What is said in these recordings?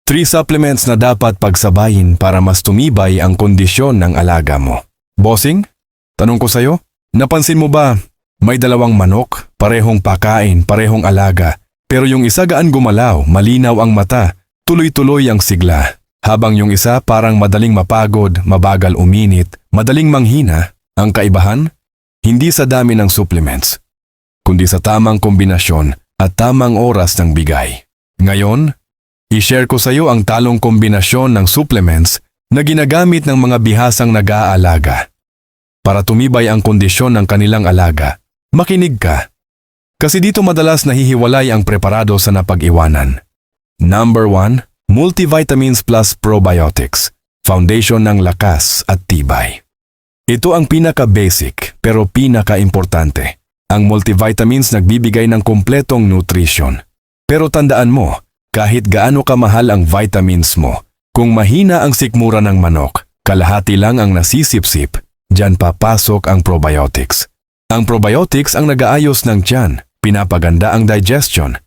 3 supplements na dapat pagsabayin para mas tumibay ang kondisyon ng alaga mo. Bossing, tanong ko sa'yo, napansin mo ba, may 2 manok, parehong pakain, parehong alaga, pero yung isa gaan gumalaw, malinaw ang mata, tuloy-tuloy ang sigla. Habang yung isa parang madaling mapagod, mabagal uminit, madaling manghina, ang kaibahan? Hindi sa dami ng supplements, kundi sa tamang kombinasyon at tamang oras ng bigay. Ngayon, i-share ko sa iyo ang talong kombinasyon ng supplements na ginagamit ng mga bihasang nag-aalaga. Para tumibay ang kondisyon ng kanilang alaga, makinig ka. Kasi dito madalas nahihiwalay ang preparado sa napag-iwanan. Number 1, Multivitamins Plus Probiotics, foundation ng lakas at tibay. Ito ang pinaka-basic pero pinaka-importante. Ang multivitamins nagbibigay ng kumpletong nutrition. Pero tandaan mo, kahit gaano kamahal ang vitamins mo, kung mahina ang sikmura ng manok, kalahati lang ang nasisipsip, diyan papasok ang probiotics. Ang probiotics ang nag-aayos ng tiyan, pinapaganda ang digestion,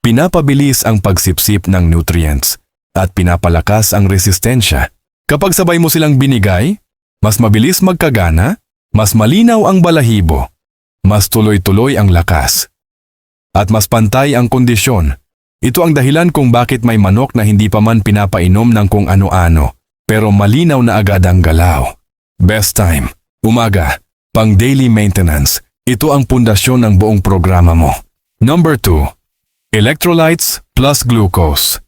pinapabilis ang pagsipsip ng nutrients, at pinapalakas ang resistensya. Kapag sabay mo silang binigay, mas mabilis magkagana, mas malinaw ang balahibo, mas tuloy-tuloy ang lakas, at mas pantay ang kondisyon. Ito ang dahilan kung bakit may manok na hindi pa man pinapainom ng kung ano-ano, pero malinaw na agad ang galaw. Best time, umaga, pang daily maintenance. Ito ang pundasyon ng buong programa mo. Number 2, Electrolytes plus Glucose.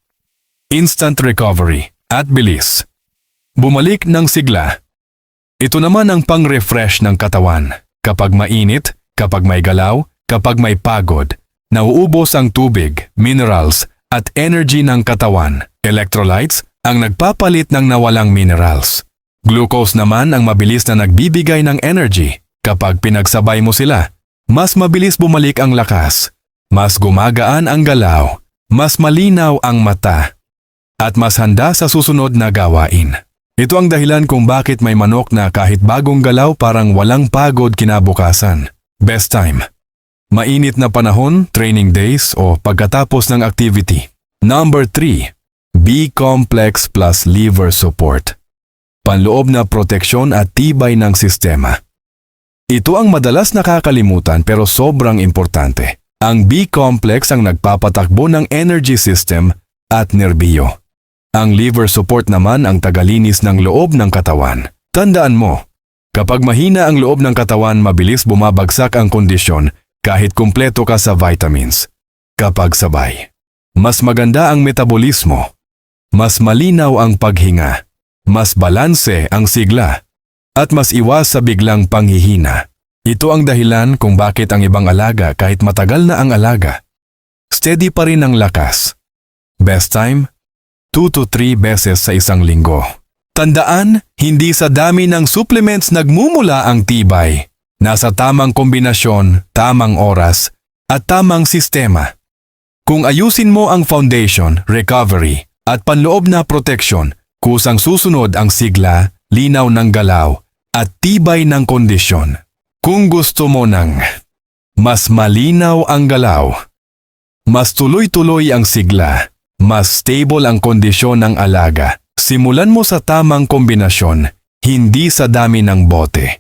Instant recovery at bilis. Bumalik ng sigla. Ito naman ang pang-refresh ng katawan. Kapag mainit, kapag may galaw, kapag may pagod, nauubos ang tubig, minerals, at energy ng katawan. Electrolytes ang nagpapalit ng nawalang minerals. Glucose naman ang mabilis na nagbibigay ng energy. Kapag pinagsabay mo sila, mas mabilis bumalik ang lakas, mas gumagaan ang galaw, mas malinaw ang mata, at mas handa sa susunod na gawain. Ito ang dahilan kung bakit may manok na kahit bagong galaw parang walang pagod kinabukasan. Best time, mainit na panahon, training days o pagkatapos ng activity. Number 3, B-Complex plus Liver Support. Panloob na proteksyon at tibay ng sistema. Ito ang madalas nakakalimutan pero sobrang importante. Ang B-Complex ang nagpapatakbo ng energy system at nerbiyo. Ang liver support naman ang tagalinis ng loob ng katawan. Tandaan mo, kapag mahina ang loob ng katawan, mabilis bumabagsak ang kondisyon kahit kumpleto ka sa vitamins. Kapag sabay, mas maganda ang metabolismo, mas malinaw ang paghinga, mas balanse ang sigla, at mas iwas sa biglang panghihina. Ito ang dahilan kung bakit ang ibang alaga kahit matagal na ang alaga, steady pa rin ang lakas. Best time, 2 to 3 beses sa isang linggo. Tandaan, hindi sa dami ng supplements nagmumula ang tibay. Nasa tamang kombinasyon, tamang oras, at tamang sistema. Kung ayusin mo ang foundation, recovery, at panloob na protection, kusang susunod ang sigla, linaw ng galaw, at tibay ng kondisyon. Kung gusto mo ng mas malinaw ang galaw, mas tuloy-tuloy ang sigla, mas stable ang kondisyon ng alaga, simulan mo sa tamang kombinasyon, hindi sa dami ng bote.